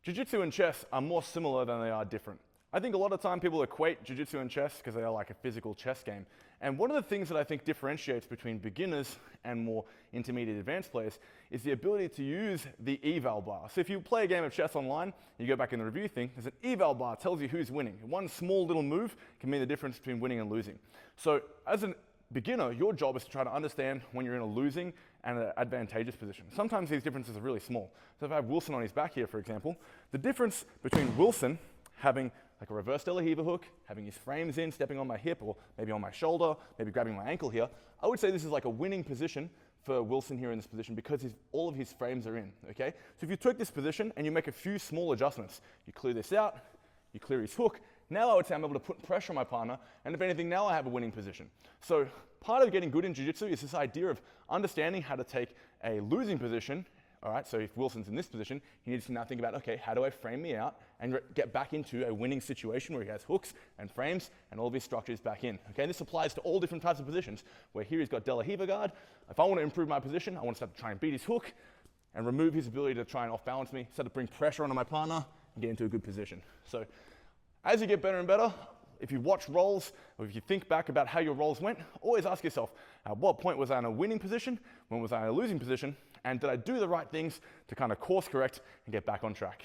Jiu-jitsu and chess are more similar than they are different. I think a lot of time people equate jiu-jitsu and chess because they are like a physical chess game. And one of the things that I think differentiates between beginners and more intermediate advanced players is the ability to use the eval bar. So if you play a game of chess online, you go back in the review thing, there's an eval bar that tells you who's winning. One small little move can mean the difference between winning and losing. So as a beginner, your job is to try to understand when you're in a losing and an advantageous position. Sometimes these differences are really small. So if I have Wilson on his back here, for example, the difference between Wilson having like a reverse De La Riva hook, having his frames in, stepping on my hip or maybe on my shoulder, maybe grabbing my ankle here, I would say this is like a winning position for Wilson here in this position because all of his frames are in, okay? So if you tweak this position and you make a few small adjustments, you clear this out, you clear his hook, now I would say I'm able to put pressure on my partner, and if anything, now I have a winning position. So part of getting good in jiu-jitsu is this idea of understanding how to take a losing position. All right, so if Wilson's in this position, he needs to now think about, okay, how do I frame me out and get back into a winning situation where he has hooks and frames and all of his structures back in. Okay, and this applies to all different types of positions, where here he's got De La Riva guard. If I want to improve my position, I want to start to try and beat his hook and remove his ability to try and off-balance me, start to bring pressure onto my partner and get into a good position. So as you get better and better, if you watch rolls, or if you think back about how your rolls went, always ask yourself, at what point was I in a winning position? When was I in a losing position? And did I do the right things to kind of course correct and get back on track?